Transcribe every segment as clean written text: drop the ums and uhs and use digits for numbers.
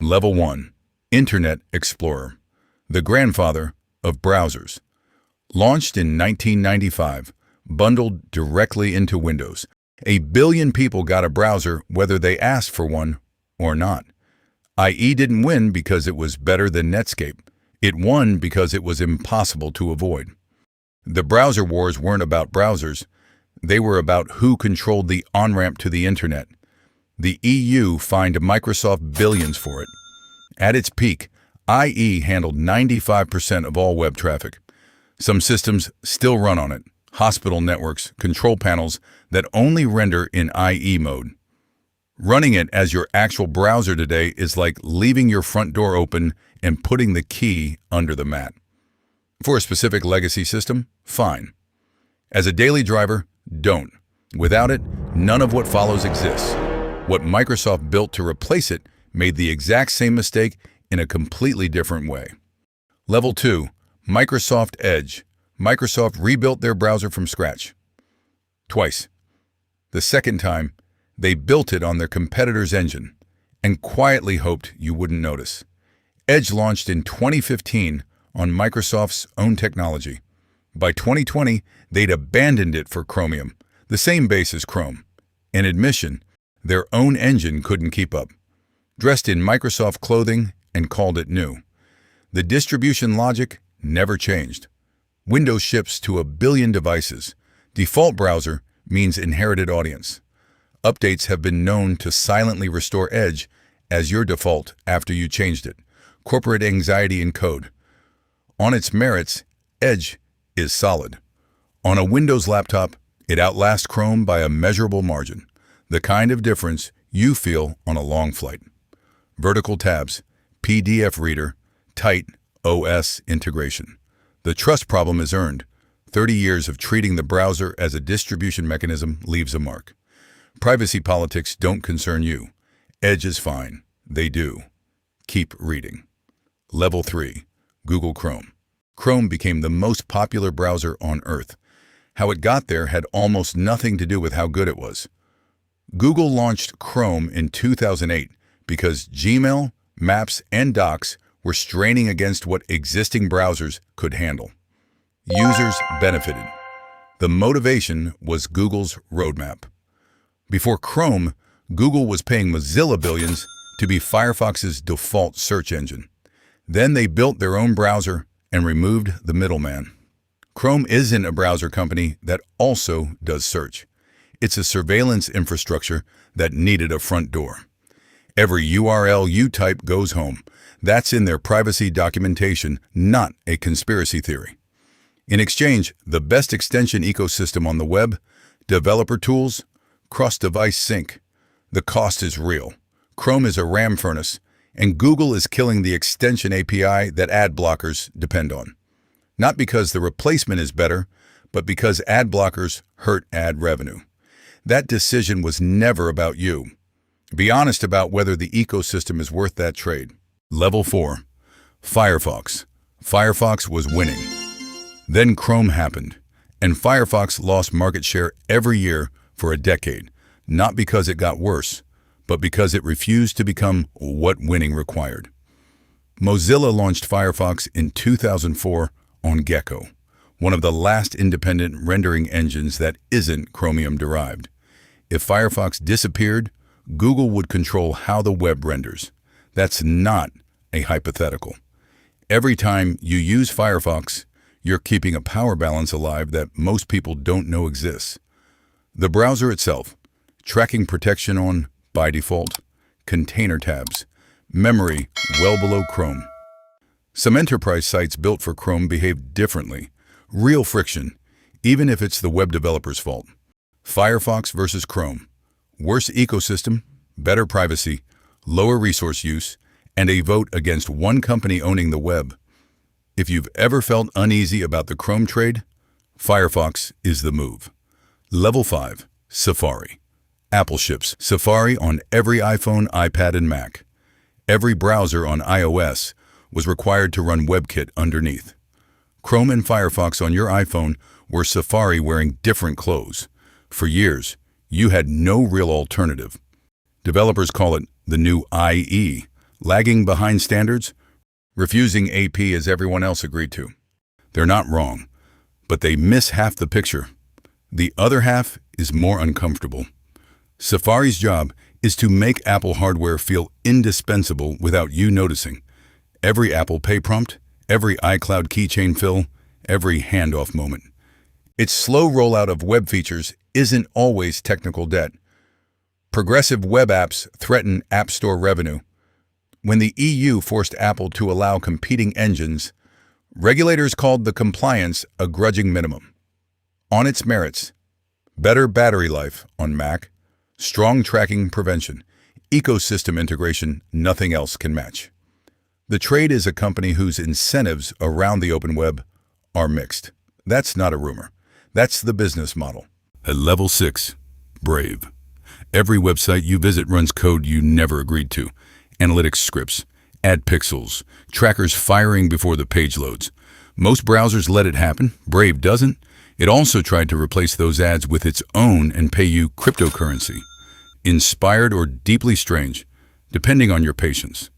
Level 1. Internet Explorer, the grandfather of browsers. Launched in 1995, bundled directly into Windows, 1 billion people got a browser whether they asked for one or not. IE didn't win because it was better than Netscape. It won because it was impossible to avoid. The browser wars weren't about browsers. They were about who controlled the on-ramp to the internet. The EU fined Microsoft billions for it. At its peak, IE handled 95% of all web traffic. Some systems still run on it. Hospital networks, control panels that only render in IE mode. Running it as your actual browser today is like leaving your front door open and putting the key under the mat. For a specific legacy system, fine. As a daily driver, don't. Without it, none of what follows exists. What Microsoft built to replace it made the exact same mistake in a completely different way. Level 2. Microsoft Edge. Microsoft rebuilt their browser from scratch. Twice. The second time, they built it on their competitor's engine and quietly hoped you wouldn't notice. Edge launched in 2015 on Microsoft's own technology. By 2020, they'd abandoned it for Chromium, the same base as Chrome. An admission, their own engine couldn't keep up. Dressed in Microsoft clothing and called it new. The distribution logic never changed. Windows ships to 1 billion devices. Default browser means inherited audience. Updates have been known to silently restore Edge as your default after you changed it. Corporate anxiety in code. On its merits, Edge is solid. On a Windows laptop, it outlasts Chrome by a measurable margin. The kind of difference you feel on a long flight. Vertical tabs, PDF reader, tight OS integration. The trust problem is earned. 30 years of treating the browser as a distribution mechanism leaves a mark. Privacy politics don't concern you. Edge is fine. They do. Keep reading. Level 3. Google Chrome. Chrome became the most popular browser on Earth. How it got there had almost nothing to do with how good it was. Google launched Chrome in 2008 because Gmail, Maps, and Docs were straining against what existing browsers could handle. Users benefited. The motivation was Google's roadmap. Before Chrome, Google was paying Mozilla billions to be Firefox's default search engine. Then they built their own browser and removed the middleman. Chrome isn't a browser company that also does search. It's a surveillance infrastructure that needed a front door. Every URL you type goes home. That's in their privacy documentation, not a conspiracy theory. In exchange, the best extension ecosystem on the web, developer tools, cross-device sync. The cost is real. Chrome is a RAM furnace, and Google is killing the extension API that ad blockers depend on. Not because the replacement is better, but because ad blockers hurt ad revenue. That decision was never about you. Be honest about whether the ecosystem is worth that trade. Level 4. Firefox. Firefox was winning. Then Chrome happened, and Firefox lost market share every year for a decade, not because it got worse, but because it refused to become what winning required. Mozilla launched Firefox in 2004 on Gecko, one of the last independent rendering engines that isn't Chromium-derived. If Firefox disappeared, Google would control how the web renders. That's not a hypothetical. Every time you use Firefox, you're keeping a power balance alive that most people don't know exists. The browser itself, tracking protection on, by default, container tabs, memory well below Chrome. Some enterprise sites built for Chrome behave differently. Real friction, even if it's the web developer's fault. Firefox versus Chrome. Worse ecosystem, better privacy, lower resource use, and a vote against one company owning the web. If you've ever felt uneasy about the Chrome trade, Firefox is the move. Level 5. Safari. Apple ships Safari on every iPhone, iPad, and Mac. Every browser on iOS was required to run WebKit underneath. Chrome and Firefox on your iPhone were Safari wearing different clothes. For years, you had no real alternative. Developers call it the new IE, lagging behind standards, refusing AP as everyone else agreed to. They're not wrong, but they miss half the picture. The other half is more uncomfortable. Safari's job is to make Apple hardware feel indispensable without you noticing. Every Apple Pay prompt, every iCloud keychain fill, every handoff moment. Its slow rollout of web features isn't always technical debt. Progressive web apps threaten App Store revenue. When the EU forced Apple to allow competing engines, regulators called the compliance a grudging minimum. On its merits, better battery life on Mac, strong tracking prevention, ecosystem integration nothing else can match. The trade is a company whose incentives around the open web are mixed. That's not a rumor. That's the business model. At level 6, Brave. Every website you visit runs code you never agreed to. Analytics scripts, ad pixels, trackers firing before the page loads. Most browsers let it happen. Brave doesn't. It also tried to replace those ads with its own and pay you cryptocurrency. Inspired or deeply strange, depending on your patience.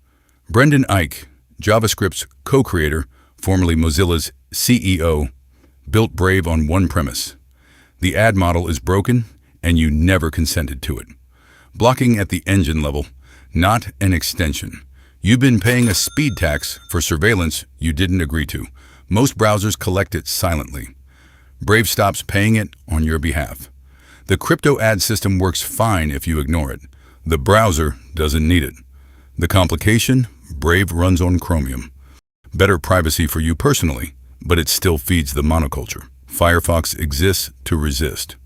Brendan Eich, JavaScript's co-creator, formerly Mozilla's CEO, built Brave on one premise. The ad model is broken, and you never consented to it. Blocking at the engine level, not an extension. You've been paying a speed tax for surveillance you didn't agree to. Most browsers collect it silently. Brave stops paying it on your behalf. The crypto ad system works fine if you ignore it. The browser doesn't need it. The complication? Brave runs on Chromium. Better privacy for you personally, but it still feeds the monoculture. Firefox exists to resist.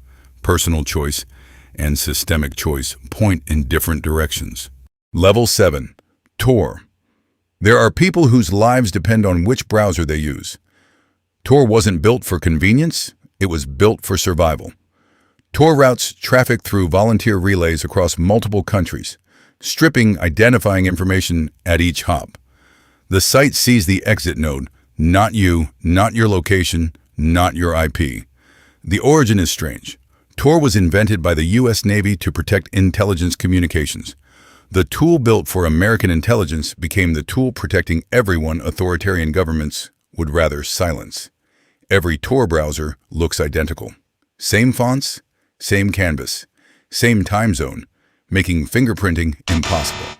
Personal choice and systemic choice point in different directions. Level 7. Tor. There are people whose lives depend on which browser they use. Tor wasn't built for convenience, it was built for survival. Tor routes traffic through volunteer relays across multiple countries, stripping identifying information at each hop. The site sees the exit node, not you, not your location, not your IP. The origin is strange. Tor was invented by the U.S. Navy to protect intelligence communications. The tool built for American intelligence became the tool protecting everyone authoritarian governments would rather silence. Every Tor browser looks identical. Same fonts, same canvas, same time zone, making fingerprinting impossible.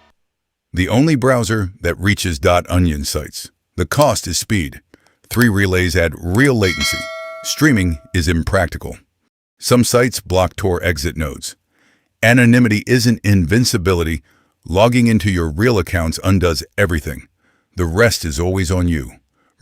The only browser that reaches .onion sites. The cost is speed. 3 relays add real latency. Streaming is impractical. Some sites block Tor exit nodes. Anonymity isn't invincibility. Logging into your real accounts undoes everything. The rest is always on you.